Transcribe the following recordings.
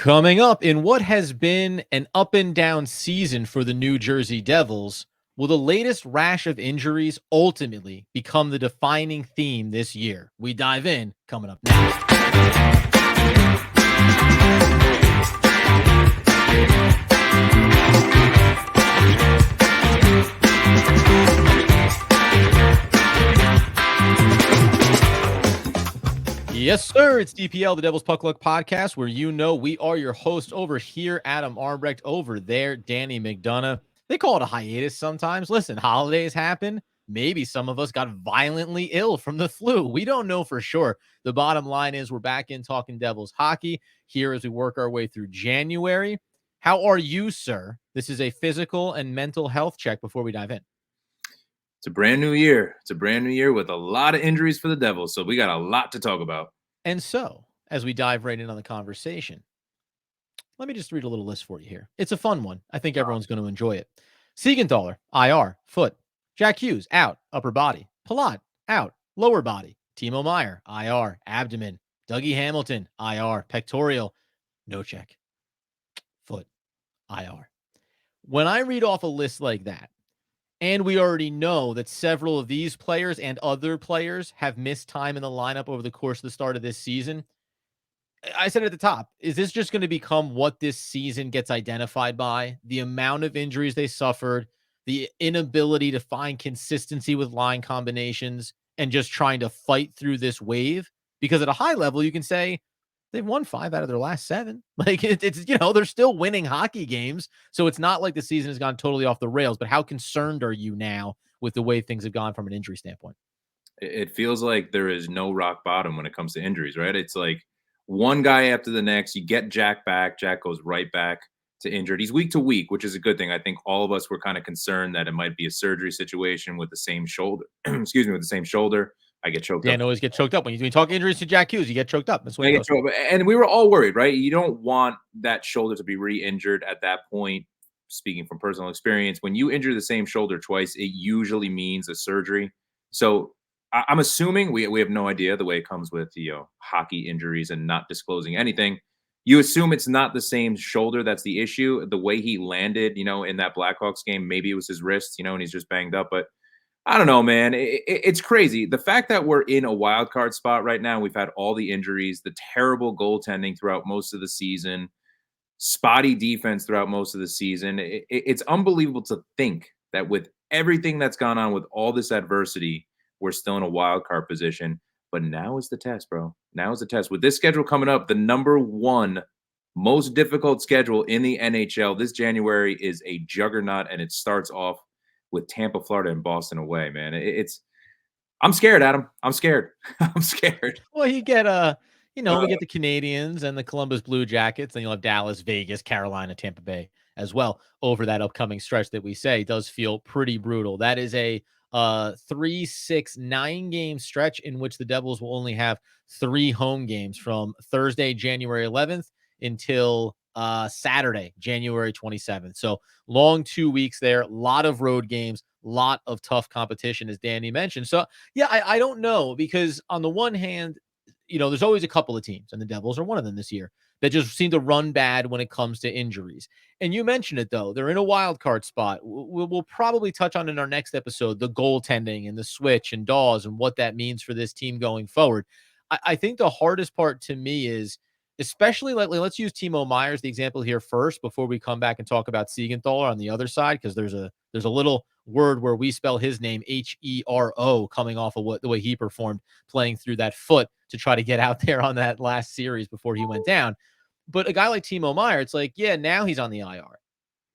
Coming up in what has been an up and down season for the New Jersey Devils, will the latest rash of injuries ultimately become the defining theme this year? We dive in coming up next. Yes, sir. It's DPL, the Devil's Puck Luck podcast, where we are your host. Over here, Adam Arbrecht. Over there, Danny McDonough. They call it a hiatus sometimes. Listen, holidays happen. Maybe some of us got violently ill from the flu. We don't know for sure. The bottom line is we're back in talking Devils hockey here as we work our way through January. How are you, sir? This is a physical and mental health check before we dive in. It's a brand new year. It's a brand new year with a lot of injuries for the Devils, so we got a lot to talk about. And so, as we dive right in on the conversation, let me just read a little list for you here. It's a fun one. I think everyone's going to enjoy it. Siegenthaler, IR, foot. Jack Hughes, out, upper body. Palat, out, lower body. Timo Meier, IR, abdomen. Dougie Hamilton, IR, pectoral. No check. Foot, IR. When I read off a list like that, and we already know that several of these players and other players have missed time in the lineup over the course of the start of this season, I said at the top, is this just going to become what this season gets identified by? The amount of injuries they suffered, the inability to find consistency with line combinations, and just trying to fight through this wave? Because at a high level, you can say they've won 5 out of their last 7. Like it's they're still winning hockey games. So it's not like the season has gone totally off the rails, but how concerned are you now with the way things have gone from an injury standpoint? It feels like there is no rock bottom when it comes to injuries, right? It's like one guy after the next. You get Jack back. Jack goes right back to injured. He's week to week, which is a good thing. I think all of us were kind of concerned that it might be a surgery situation with the same shoulder. Excuse me, with the same shoulder. I get choked Dan up. always get choked up. When you talk injuries to Jack Hughes, you get choked up. That's what it goes. And we were all worried, right? You don't want that shoulder to be re-injured at that point. Speaking from personal experience, when you injure the same shoulder twice, it usually means a surgery. So I'm assuming we have no idea the way it comes with hockey injuries and not disclosing anything. You assume it's not the same shoulder that's the issue. The way he landed, in that Blackhawks game, maybe it was his wrist, and he's just banged up. But I don't know, man. It's crazy. The fact that we're in a wild card spot right now, we've had all the injuries, the terrible goaltending throughout most of the season, spotty defense throughout most of the season. It's unbelievable to think that with everything that's gone on with all this adversity, we're still in a wild card position. But now is the test, bro. Now is the test. With this schedule coming up, the number one most difficult schedule in the NHL this January is a juggernaut, and it starts off with Tampa, Florida, and Boston away, man. I'm scared, Adam. I'm scared. I'm scared. Well, you get we get the Canadians and the Columbus Blue Jackets, then you'll have Dallas, Vegas, Carolina, Tampa Bay as well over that upcoming stretch that we say does feel pretty brutal. That is a 3-6-9 game stretch in which the Devils will only have 3 home games from Thursday, January 11th until Saturday, January 27th. So long 2 weeks there, a lot of road games, lot of tough competition, as Danny mentioned. So yeah, I don't know, because on the one hand, there's always a couple of teams, and the Devils are one of them this year, that just seem to run bad when it comes to injuries. And you mentioned it, though. They're in a wild card spot. We'll probably touch on in our next episode the goaltending and the switch and Dawes and what that means for this team going forward. I think the hardest part to me is, especially let's use Timo Meier as the example here first before we come back and talk about Siegenthaler on the other side, because there's a little word where we spell his name Hero coming off of the way he performed playing through that foot to try to get out there on that last series before he went down. But a guy like Timo Meier, it's like, yeah, now he's on the IR.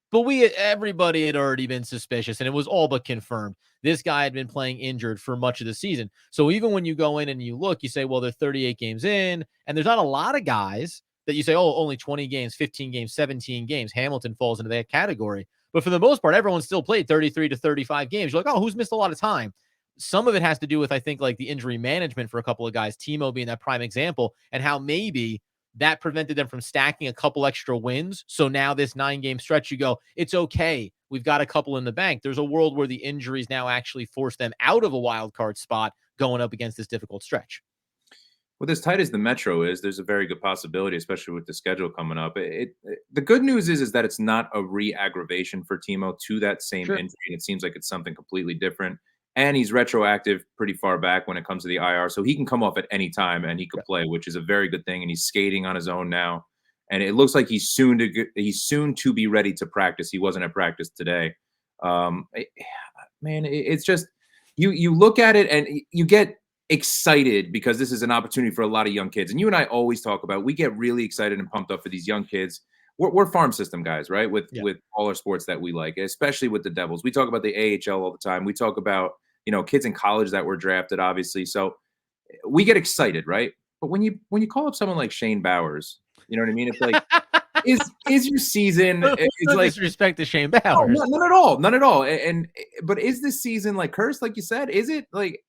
But everybody had already been suspicious, and it was all but confirmed. This guy had been playing injured for much of the season. So even when you go in and you look, you say, well, they're 38 games in, and there's not a lot of guys that you say, oh, only 20 games, 15 games, 17 games. Hamilton falls into that category. But for the most part, everyone still played 33 to 35 games. You're like, oh, who's missed a lot of time? Some of it has to do with, I think, like the injury management for a couple of guys, Timo being that prime example, and how maybe that prevented them from stacking a couple extra wins. So now this 9-game stretch, you go, it's okay. We've got a couple in the bank. There's a world where the injuries now actually force them out of a wild card spot going up against this difficult stretch. With as tight as the Metro is, there's a very good possibility, especially with the schedule coming up. The good news is that it's not a re-aggravation for Timo to that same Sure. injury. It seems like it's something completely different. And he's retroactive pretty far back when it comes to the IR. So he can come off at any time and he could Yeah. play, which is a very good thing. And he's skating on his own now. And it looks like he's soon to be ready to practice. He wasn't at practice today. Um, it- Man, it's just you look at it and you get excited because this is an opportunity for a lot of young kids. And you and I always talk about, we get really excited and pumped up for these young kids. We're farm system guys, right? Yeah. With all our sports that we like, especially with the Devils. We talk about the AHL all the time. We talk about, kids in college that were drafted, obviously. So we get excited, right? But when you call up someone like Shane Bowers, you know what I mean? It's like, is your season, it's No like, disrespect to Shane no, Bowers. none at all, none at all. But is this season like cursed, like you said? Is it like,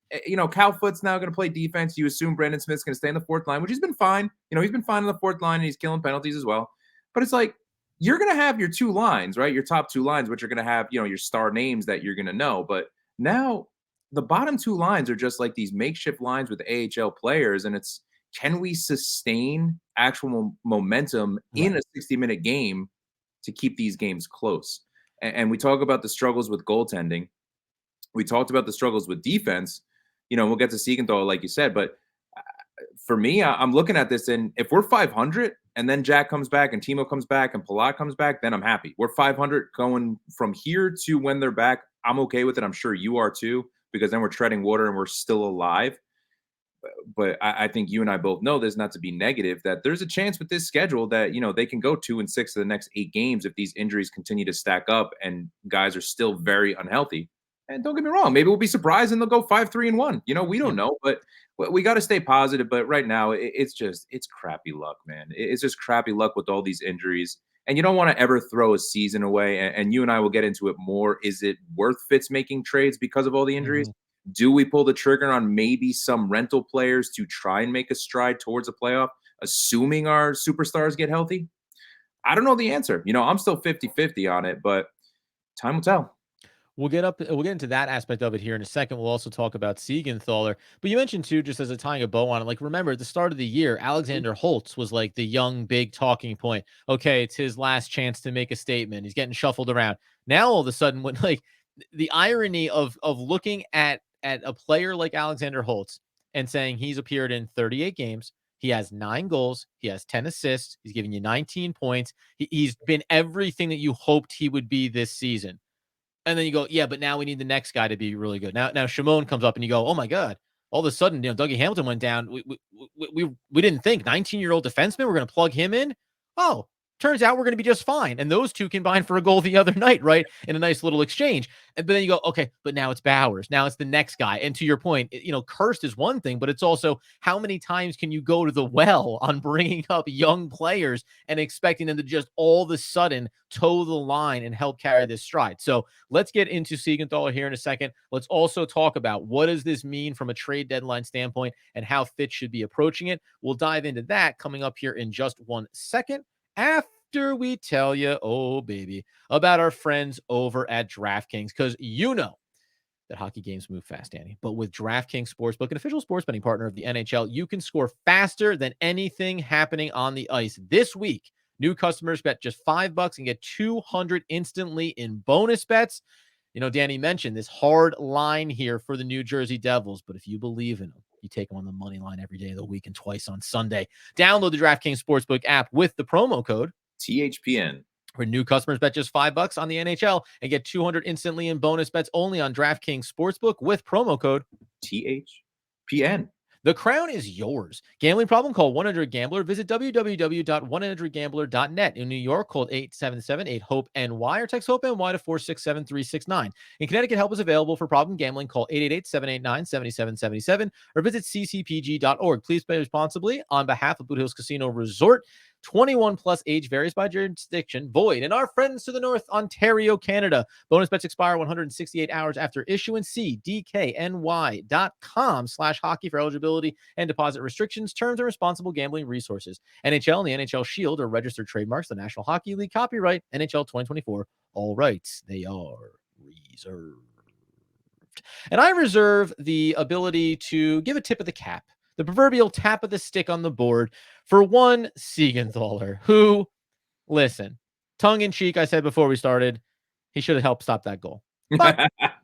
Cal Foot's now going to play defense? You assume Brandon Smith's going to stay in the fourth line, which has been fine. He's been fine on the fourth line and he's killing penalties as well. But it's like you're going to have your two lines, right? Your top two lines, which are going to have your star names that you're going to know. But now the bottom two lines are just like these makeshift lines with AHL players, and it's, can we sustain actual momentum in Right. a 60-minute game to keep these games close? And we talk about the struggles with goaltending. We talked about the struggles with defense. We'll get to Siegenthaler, like you said, but for me, I'm looking at this, and if we're 500 and then Jack comes back and Timo comes back and Palat comes back, then I'm happy. We're 500 going from here to when they're back. I'm okay with it. I'm sure you are too, because then we're treading water and we're still alive. But I think you and I both know this, not to be negative, that there's a chance with this schedule that, they can go 2-6 of the next 8 games if these injuries continue to stack up and guys are still very unhealthy. And don't get me wrong, maybe we'll be surprised and they'll go 5-3-1. We Yeah. don't know, but we got to stay positive. But right now, it's crappy luck, man. It's just crappy luck with all these injuries. And you don't want to ever throw a season away. And you and I will get into it more. Is it worth Fitz making trades because of all the injuries? Mhm. Do we pull the trigger on maybe some rental players to try and make a stride towards a playoff, assuming our superstars get healthy? I don't know the answer. I'm still 50-50 on it, but time will tell. We'll get into that aspect of it here in a second. We'll also talk about Siegenthaler. But you mentioned too, just as a tying a bow on it, like remember at the start of the year, Alexander Holtz was like the young big talking point. Okay, it's his last chance to make a statement. He's getting shuffled around. Now all of a sudden, when like the irony of looking at a player like Alexander Holtz and saying he's appeared in 38 games, he has 9 goals, he has 10 assists, he's giving you 19 points. He's been everything that you hoped he would be this season. And then you go, yeah, but now we need the next guy to be really good. Now Shimon comes up and you go, oh my God. All of a sudden, Dougie Hamilton went down. We didn't think 19-year-old defenseman, we're going to plug him in. Oh, turns out we're going to be just fine. And those two combined for a goal the other night, right? In a nice little exchange. But then you go, okay, but now it's Bowers. Now it's the next guy. And to your point, cursed is one thing, but it's also how many times can you go to the well on bringing up young players and expecting them to just all of a sudden toe the line and help carry this stride? So let's get into Siegenthaler here in a second. Let's also talk about what does this mean from a trade deadline standpoint and how Fitz should be approaching it. We'll dive into that coming up here in just 1 second after we tell you, oh baby, about our friends over at DraftKings, because that hockey games move fast, Danny. But with DraftKings Sportsbook, an official sports betting partner of the NHL, you can score faster than anything happening on the ice. This week, new customers bet just $5 and get 200 instantly in bonus bets. Danny mentioned this hard line here for the New Jersey Devils, but if you believe in them, you take them on the money line every day of the week and twice on Sunday. Download the DraftKings Sportsbook app with the promo code THPN. where new customers bet just $5 on the NHL and get 200 instantly in bonus bets only on DraftKings Sportsbook with promo code THPN. The crown is yours. Gambling problem? Call 1-800-GAMBLER. Visit www.1800gambler.net. In New York, call 877-8-HOPE-NY or text HOPE-NY to 467-369. In Connecticut, help is available for problem gambling. Call 888-789-7777 or visit ccpg.org. Please play responsibly on behalf of Boot Hills Casino Resort. 21 plus, age varies by jurisdiction, void. And our friends to the north, Ontario, Canada. Bonus bets expire 168 hours after issuance. See dkny.com/hockey for eligibility and deposit restrictions, terms, and responsible gambling resources. NHL and the NHL Shield are registered trademarks. The National Hockey League copyright NHL 2024. All rights, they are reserved. And I reserve the ability to give a tip of the cap the proverbial tap of the stick on the board for one Siegenthaler, who, listen, tongue in cheek, I said before we started, he should have helped stop that goal. But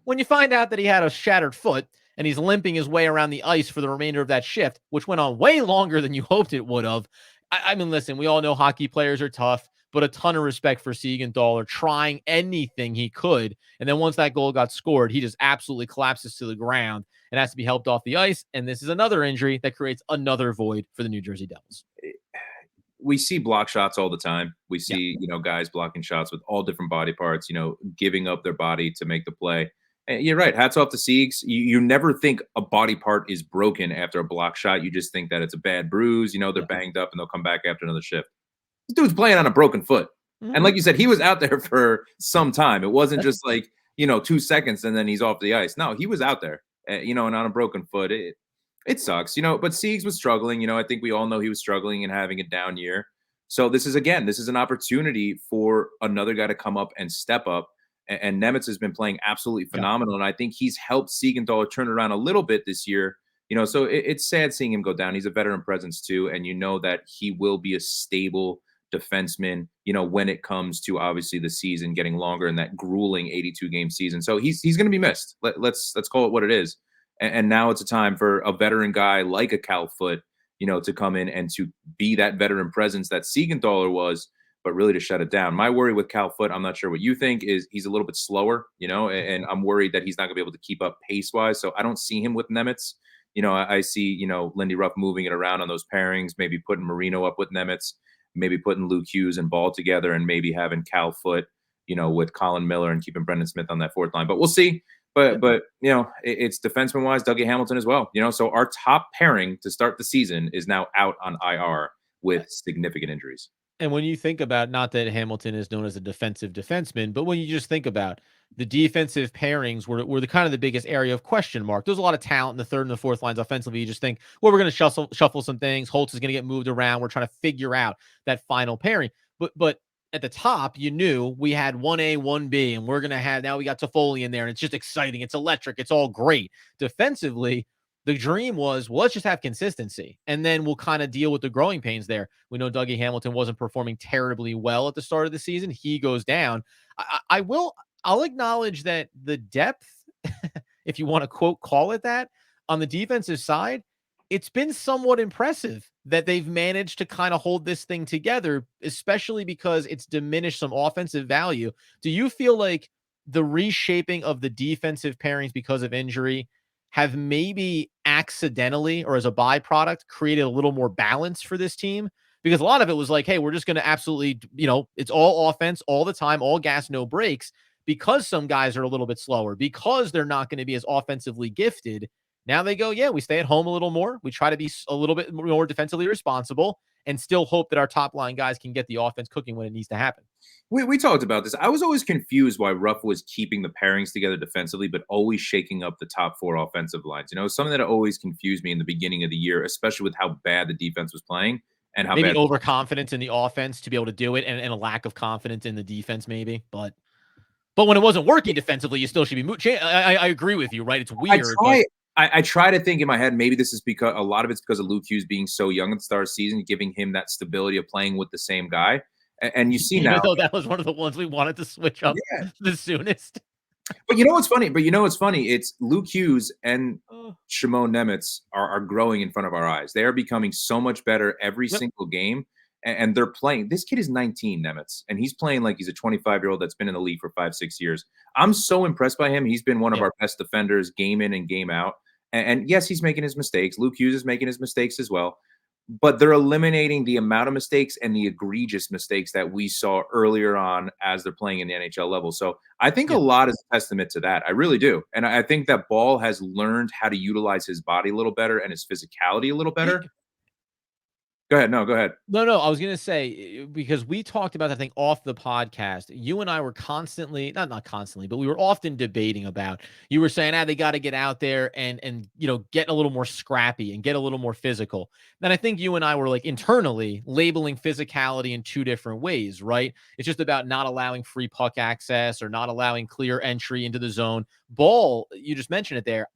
when you find out that he had a shattered foot and he's limping his way around the ice for the remainder of that shift, which went on way longer than you hoped it would have. I mean, listen, we all know hockey players are tough, but a ton of respect for Siegenthaler trying anything he could. And then once that goal got scored, he just absolutely collapses to the ground and has to be helped off the ice. And this is another injury that creates another void for the New Jersey Devils. We see block shots all the time. We Yeah. see, guys blocking shots with all different body parts, giving up their body to make the play. And you're right. Hats off to Siegs. You never think a body part is broken after a block shot. You just think that it's a bad bruise. They're banged up and they'll come back after another shift. This dude's playing on a broken foot. And like you said, he was out there for some time. It wasn't just like, 2 seconds and then he's off the ice. No, he was out there, and on a broken foot. It sucks, but Siegs was struggling. I think we all know he was struggling and having a down year. So this is an opportunity for another guy to come up and step up. And Nemitz has been playing absolutely phenomenal. And I think he's helped Siegenthaler turn around a little bit this year. So it's sad seeing him go down. He's a veteran presence too. And that he will be a stable defenseman, when it comes to obviously the season getting longer and that grueling 82-game season. So he's going to be missed. Let's call it what it is. And now it's a time for a veteran guy like a Cal Foote, to come in and to be that veteran presence that Siegenthaler was, but really to shut it down. My worry with Cal Foote, I'm not sure what you think, is he's a little bit slower, and I'm worried that he's not going to be able to keep up pace-wise. So I don't see him with Nemitz. I see, Lindy Ruff moving it around on those pairings, maybe putting Marino up with Nemitz, maybe putting Luke Hughes and Ball together, and maybe having Cal Foote, with Colin Miller and keeping Brendan Smith on that fourth line. But we'll see. But it's defenseman wise, Dougie Hamilton as well. So our top pairing to start the season is now out on IR with significant injuries. And when you think about, not that Hamilton is known as a defensive defenseman, but when you just think about the defensive pairings were the kind of the biggest area of question mark. There's a lot of talent in the third and the fourth lines offensively. You just think, well, we're going to shuffle some things. Holtz is going to get moved around. We're trying to figure out that final pairing. But at the top, you knew we had 1A, 1B, and we're going to have, now we got Toffoli in there, and it's just exciting. It's electric. It's all great. Defensively, the dream was, well, let's just have consistency, and then we'll kind of deal with the growing pains there. We know Dougie Hamilton wasn't performing terribly well at the start of the season. He goes down. I'll acknowledge that the depth, if you want to call it that, on the defensive side, it's been somewhat impressive that they've managed to kind of hold this thing together, especially because it's diminished some offensive value. Do you feel like the reshaping of the defensive pairings because of injury have maybe accidentally or as a byproduct created a little more balance for this team? Because a lot of it was like, hey, we're just going to absolutely, it's all offense all the time, all gas, no breaks, because some guys are a little bit slower, because they're not going to be as offensively gifted. Now they go, yeah, we stay at home a little more. We try to be a little bit more defensively responsible and still hope that our top line guys can get the offense cooking when it needs to happen. We talked about this. I was always confused why Ruff was keeping the pairings together defensively, but always shaking up the top four offensive lines. Something that always confused me in the beginning of the year, especially with how bad the defense was playing and how maybe bad overconfidence in the offense to be able to do it, and a lack of confidence in the defense, maybe. But when it wasn't working defensively, you still should be. I agree with you, right? It's weird. I try to think in my head, maybe this is because a lot of it's because of Luke Hughes being so young at the start of the season, giving him that stability of playing with the same guy. And you see now, though that was one of the ones we wanted to switch up the soonest. But what's funny? It's Luke Hughes and Shimon Nemitz are growing in front of our eyes. They are becoming so much better every single game. And they're playing. This kid is 19, Nemitz, and he's playing like he's a 25-year-old that's been in the league for 5-6 years. I'm so impressed by him. He's been one of our best defenders game in and game out. And yes, he's making his mistakes. Luke Hughes is making his mistakes as well. But they're eliminating the amount of mistakes and the egregious mistakes that we saw earlier on as they're playing in the NHL level. So I think a lot is a testament to that. I really do. And I think that Ball has learned how to utilize his body a little better and his physicality a little better. Go ahead. No, go ahead. No, I was going to say, because we talked about that thing off the podcast. You and I were constantly, not constantly, but we were often debating about, you were saying, they got to get out there and get a little more scrappy and get a little more physical. Then I think you and I were like internally labeling physicality in two different ways, right? It's just about not allowing free puck access or not allowing clear entry into the zone. Ball, you just mentioned it there.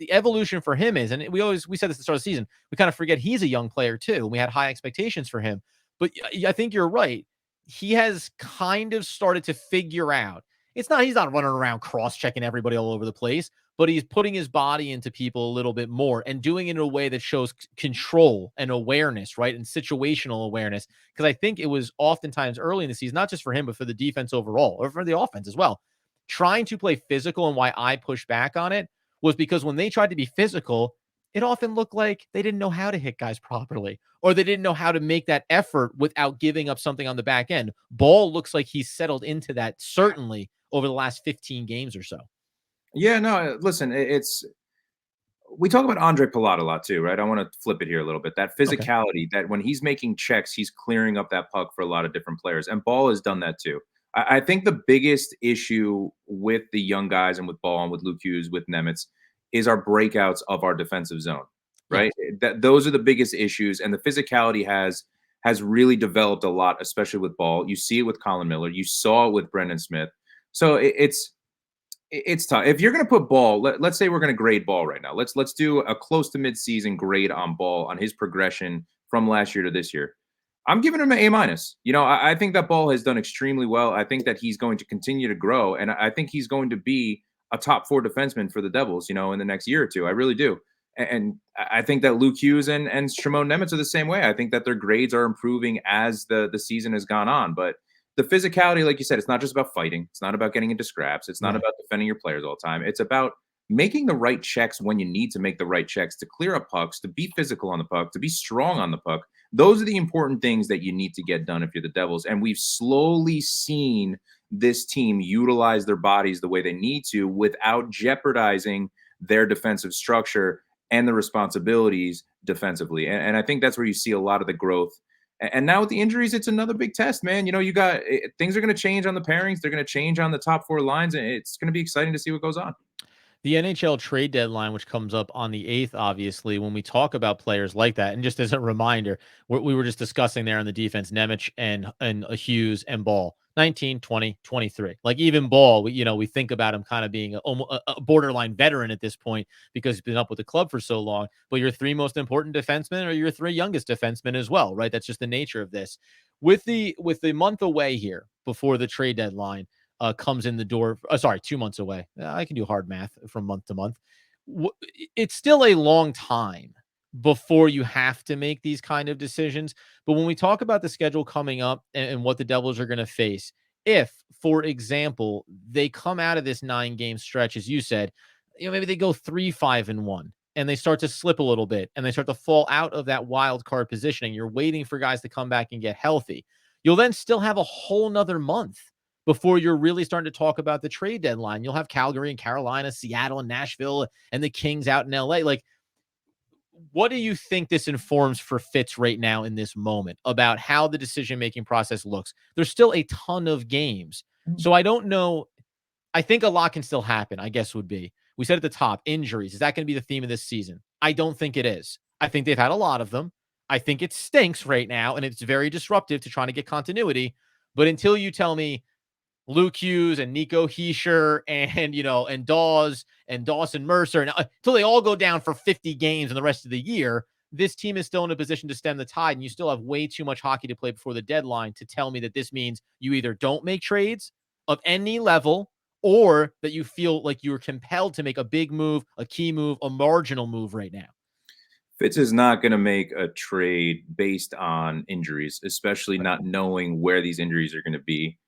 the evolution for him is, and we said this at the start of the season, we kind of forget he's a young player too, and we had high expectations for him. But I think you're right. He has kind of started to figure out. He's not running around cross-checking everybody all over the place, but he's putting his body into people a little bit more and doing it in a way that shows control and awareness, right? And situational awareness. Because I think it was oftentimes early in the season, not just for him, but for the defense overall, or for the offense as well, trying to play physical. And why I pushed back on it was because when they tried to be physical, it often looked like they didn't know how to hit guys properly, or they didn't know how to make that effort without giving up something on the back end. Ball looks like he's settled into that, certainly over the last 15 games or so. Yeah, no, listen, it's we talk about Andre Palat a lot too, right? I want to flip it here a little bit. That Okay. physicality, that when he's making checks, he's clearing up that puck for a lot of different players. And Ball has done that too. I think the biggest issue with the young guys and with Ball and with Luke Hughes, with Nemitz, is our breakouts of our defensive zone, Yes. right? Those are the biggest issues. And the physicality has really developed a lot, especially with Ball. You see it with Colin Miller. You saw it with Brendan Smith. So it's tough. If you're going to put Ball, let's say we're going to grade Ball right now. Let's do a close to mid-season grade on Ball, on his progression from last year to this year. I'm giving him an A minus. I think that Ball has done extremely well. I think that he's going to continue to grow, and I think he's going to be a top 4 defenseman for the Devils, in the next year or two. I really do. And I think that Luke Hughes and Shimon Nemitz are the same way. I think that their grades are improving as the season has gone on. But the physicality, like you said, it's not just about fighting. It's not about getting into scraps. It's not Right. about defending your players all the time. It's about making the right checks when you need to make the right checks, to clear up pucks, to be physical on the puck, to be strong on the puck. Those are the important things that you need to get done if you're the Devils. And we've slowly seen this team utilize their bodies the way they need to without jeopardizing their defensive structure and the responsibilities defensively. And I think that's where you see a lot of the growth. And now with the injuries, it's another big test, man. You got things are going to change on the pairings. They're going to change on the top 4 lines, and it's going to be exciting to see what goes on. The NHL trade deadline, which comes up on the 8th, obviously, when we talk about players like that, and just as a reminder, we were just discussing there on the defense, Nemec and Hughes and Ball, 19, 20, 23. Like even Ball, we think about him kind of being a borderline veteran at this point because he's been up with the club for so long. But your 3 most important defensemen are your 3 youngest defensemen as well, right? That's just the nature of this. With the month away here before the trade deadline, comes in the door. Sorry, 2 months away. I can do hard math from month to month. It's still a long time before you have to make these kind of decisions. But when we talk about the schedule coming up and what the Devils are going to face, if, for example, they come out of this 9-game stretch, as you said, maybe they go 3-5-1 and they start to slip a little bit and they start to fall out of that wild card positioning. You're waiting for guys to come back and get healthy. You'll then still have a whole nother month before you're really starting to talk about the trade deadline. You'll have Calgary and Carolina, Seattle and Nashville, and the Kings out in LA. Like, what do you think this informs for Fitz right now in this moment about how the decision-making process looks? There's still a ton of games. So I don't know. I think a lot can still happen, I guess would be. We said at the top, injuries. Is that going to be the theme of this season? I don't think it is. I think they've had a lot of them. I think it stinks right now, and it's very disruptive to trying to get continuity. But until you tell me Luke Hughes and Nico Hischier and Dawes and Dawson Mercer, and until they all go down for 50 games in the rest of the year, this team is still in a position to stem the tide, and you still have way too much hockey to play before the deadline to tell me that this means you either don't make trades of any level or that you feel like you're compelled to make a big move, a key move, a marginal move right now. Fitz is not going to make a trade based on injuries, especially not knowing where these injuries are going to be.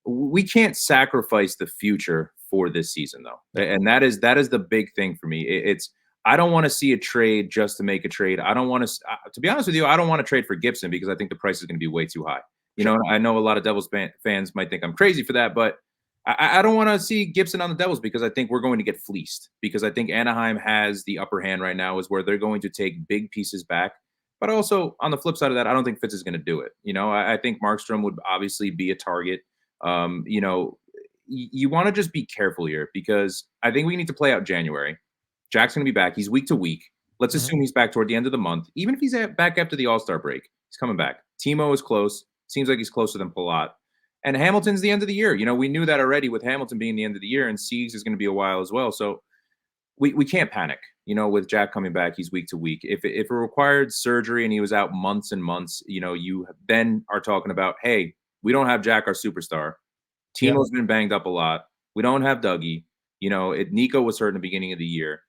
We can't sacrifice the future for this season, though, and that is the big thing for me. I don't want to see a trade just to make a trade. I don't want to be honest with you, I don't want to trade for Gibson because I think the price is going to be way too high. I know a lot of Devils fans might think I'm crazy for that, but I don't want to see Gibson on the Devils because I think we're going to get fleeced, because I think Anaheim has the upper hand right now, is where they're going to take big pieces back. But also on the flip side of that, I don't think Fitz is going to do it. I think Markstrom would obviously be a target. You want to just be careful here, because I think we need to play out January. Jack's going to be back. He's week to week. Let's assume he's back toward the end of the month. Even if he's back after the All-Star break, he's coming back. Timo is close. Seems like he's closer than Palat. And Hamilton's the end of the year. We knew that already with Hamilton being the end of the year, and Siegs is going to be a while as well. So we can't panic. With Jack coming back, he's week to week. If it required surgery and he was out months and months, you then are talking about, hey, we don't have Jack, our superstar. Yep. Timo's been banged up a lot. We don't have Dougie. Nico was hurt in the beginning of the year.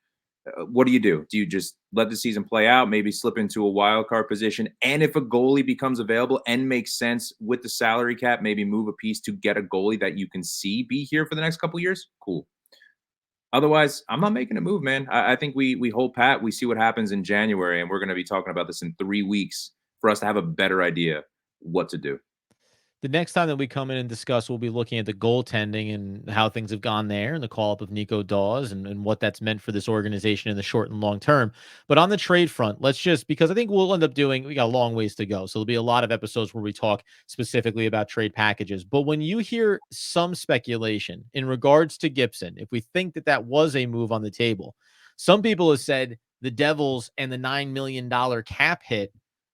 What do? Do you just let the season play out, maybe slip into a wild card position? And if a goalie becomes available and makes sense with the salary cap, maybe move a piece to get a goalie that you can see be here for the next couple years? Cool. Otherwise, I'm not making a move, man. I think we hold pat. We see what happens in January, and we're going to be talking about this in 3 weeks for us to have a better idea what to do. The next time that we come in and discuss, we'll be looking at the goaltending and how things have gone there and the call up of Nico Dawes and what that's meant for this organization in the short and long term. But on the trade front, let's just, because I think we'll end up we got a long ways to go. So there'll be a lot of episodes where we talk specifically about trade packages. But when you hear some speculation in regards to Gibson, if we think that that was a move on the table, some people have said the Devils and the $9 million cap hit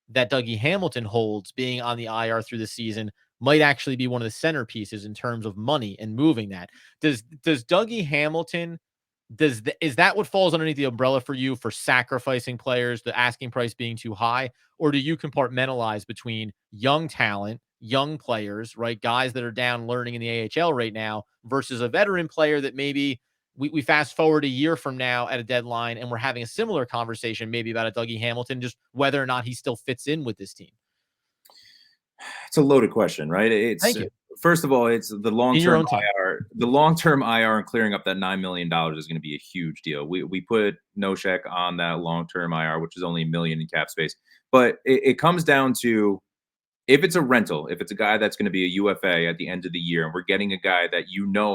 that Dougie Hamilton holds being on the IR through the season might actually be one of the centerpieces in terms of money and moving that. Does Dougie Hamilton, is that what falls underneath the umbrella for you for sacrificing players, the asking price being too high? Or do you compartmentalize between young talent, young players, right? Guys that are down learning in the AHL right now versus a veteran player that maybe we fast forward a year from now at a deadline and we're having a similar conversation maybe about a Dougie Hamilton, just whether or not he still fits in with this team? It's a loaded question, right? Thank you. First of all, it's the In your long-term own time. IR. The long-term IR and clearing up that $9 million is going to be a huge deal. We put Noshek on that long-term IR, which is only $1 million in cap space. But it comes down to, if it's a rental, if it's a guy that's going to be a UFA at the end of the year, and we're getting a guy that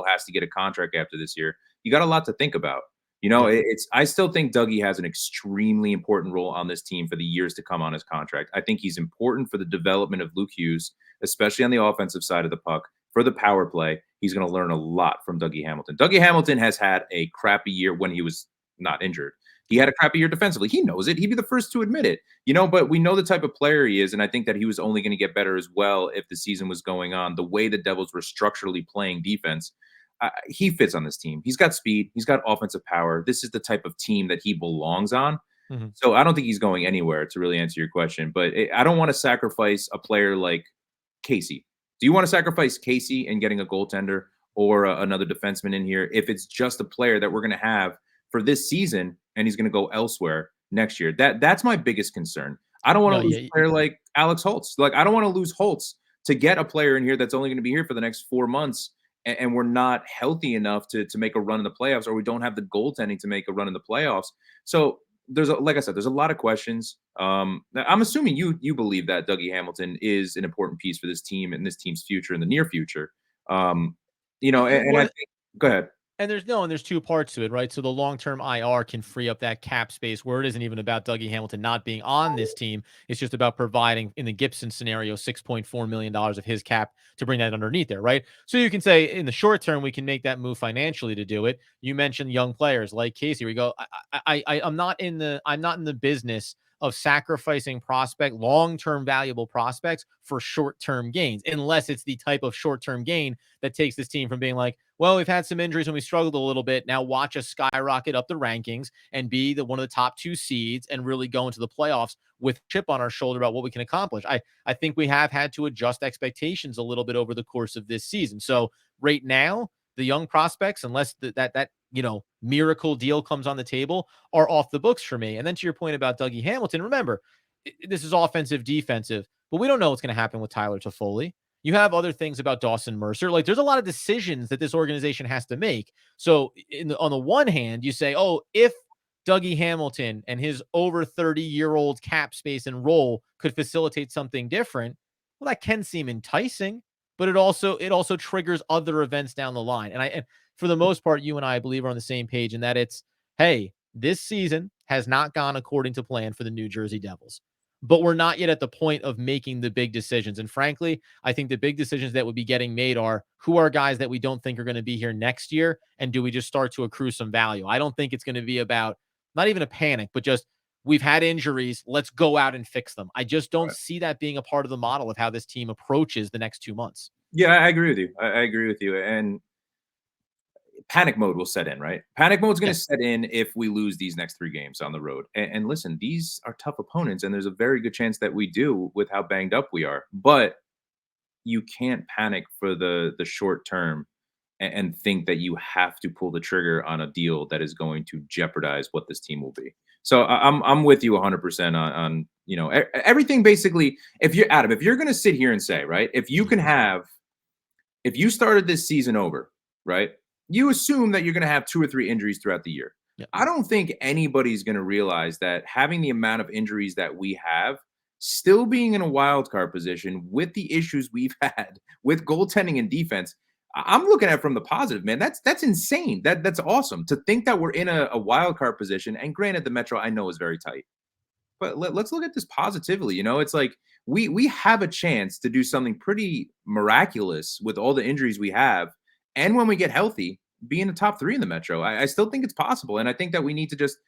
has to get a contract after this year, you got a lot to think about. Yep. I still think Dougie has an extremely important role on this team for the years to come on his contract. I think he's important for the development of Luke Hughes, especially on the offensive side of the puck. For the power play, he's going to learn a lot from Dougie Hamilton. Dougie Hamilton has had a crappy year when he was not injured. He had a crappy year defensively. He knows it. He'd be the first to admit it, but we know the type of player he is. And I think that he was only going to get better as well if the season was going on. The way the Devils were structurally playing defense, he fits on this team. He's got speed. He's got offensive power. This is the type of team that he belongs on. Mm-hmm. So I don't think he's going anywhere, to really answer your question. But I don't want to sacrifice a player like Casey. Do you want to sacrifice Casey and getting a goaltender or another defenseman in here if it's just a player that we're going to have for this season and he's going to go elsewhere next year? That's my biggest concern. I don't want to lose a player like Alex Holtz. Like, I don't want to lose Holtz to get a player in here that's only going to be here for the next 4 months, and we're not healthy enough to make a run in the playoffs, or we don't have the goaltending to make a run in the playoffs. So like I said, there's a lot of questions. I'm assuming you believe that Dougie Hamilton is an important piece for this team and this team's future in the near future. And I think, go ahead. And there's two parts to it, right? So the long-term IR can free up that cap space where it isn't even about Dougie Hamilton not being on this team. It's just about providing, in the Gibson scenario, $6.4 million of his cap to bring that underneath there, right? So you can say in the short term, we can make that move financially to do it. You mentioned young players like Casey. We go, I'm not in the business of sacrificing long-term valuable prospects for short-term gains, unless it's the type of short-term gain that takes this team from being like, well, we've had some injuries and we struggled a little bit. Now watch us skyrocket up the rankings and be one of the top 2 seeds and really go into the playoffs with a chip on our shoulder about what we can accomplish. I think we have had to adjust expectations a little bit over the course of this season. So right now, the young prospects, unless that miracle deal comes on the table, are off the books for me. And then to your point about Dougie Hamilton, remember, this is offensive, defensive, but we don't know what's going to happen with Tyler Toffoli. You have other things about Dawson Mercer. Like, there's a lot of decisions that this organization has to make. So on the one hand, you say, oh, if Dougie Hamilton and his over 30-year-old cap space and role could facilitate something different, well, that can seem enticing, but it also triggers other events down the line. And for the most part, you and I believe are on the same page in that it's, hey, this season has not gone according to plan for the New Jersey Devils, but we're not yet at the point of making the big decisions. And frankly, I think the big decisions that would be getting made are, who are guys that we don't think are going to be here next year, and do we just start to accrue some value? I don't think it's going to be about not even a panic, but just, we've had injuries, let's go out and fix them. I just don't see that being a part of the model of how this team approaches the next 2 months. Yeah, I agree with you. I agree with you. And panic mode will set in, right? Panic mode is going Yeah. to set in if we lose these next 3 games on the road. And listen, these are tough opponents, and there's a very good chance that we do with how banged up we are. But you can't panic for the short term and think that you have to pull the trigger on a deal that is going to jeopardize what this team will be. So I'm with you 100% on everything. Basically, if you're Adam, if you're going to sit here and say, right, if you started this season over, right, you assume that you're going to have 2 or 3 injuries throughout the year. Yeah. I don't think anybody's going to realize that having the amount of injuries that we have, still being in a wild card position with the issues we've had with goaltending and defense, I'm looking at it from the positive, man. That's insane. That's awesome to think that we're in a wild card position. And granted, the Metro I know is very tight, but let's look at this positively. It's like we have a chance to do something pretty miraculous with all the injuries we have, and when we get healthy, be in the top 3 in the Metro. I still think it's possible, and I think that we need to just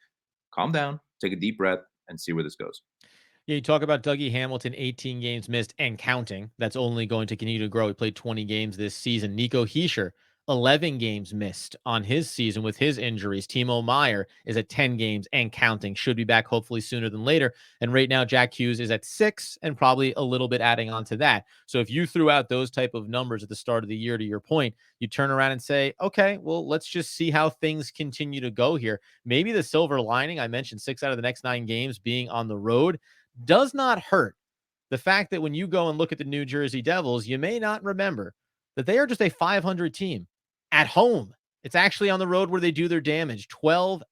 calm down, take a deep breath, and see where this goes. Yeah, you talk about Dougie Hamilton, 18 games missed and counting. That's only going to continue to grow. He played 20 games this season. Nico Hischier, 11 games missed on his season with his injuries. Timo Meyer is at 10 games and counting. Should be back hopefully sooner than later. And right now, Jack Hughes is at 6 and probably a little bit adding on to that. So if you threw out those type of numbers at the start of the year, to your point, you turn around and say, okay, well, let's just see how things continue to go here. Maybe the silver lining, I mentioned 6 out of the next 9 games being on the road, does not hurt the fact that when you go and look at the New Jersey Devils, you may not remember that they are just a 500 team at home. It's actually on the road where they do their damage. 12-6,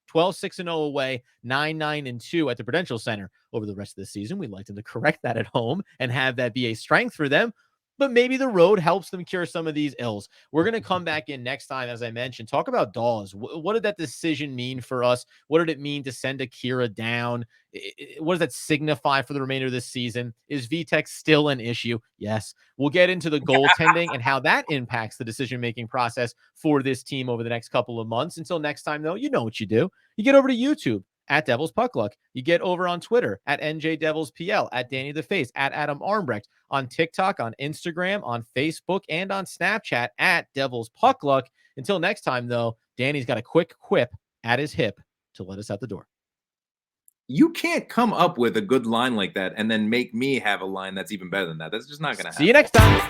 12-6-0 away, 9-9-2 at the Prudential Center over the rest of the season. We'd like them to correct that at home and have that be a strength for them. But maybe the road helps them cure some of these ills. We're going to come back in next time, as I mentioned, talk about Dawes. What did that decision mean for us? What did it mean to send Akira down? What does that signify for the remainder of this season? Is VTech still an issue? Yes. We'll get into the goaltending and how that impacts the decision-making process for this team over the next couple of months. Until next time, though, you know what you do. You get over to YouTube at Devils Puck Luck. You get over on Twitter at NJDevilsPL, at Danny the Face, at Adam Armbrecht, on TikTok, on Instagram, on Facebook, and on Snapchat at Devils Puck Luck. Until next time, though, Danny's got a quick quip at his hip to let us out the door. You can't come up with a good line like that and then make me have a line that's even better than that. That's just not going to happen. See you next time.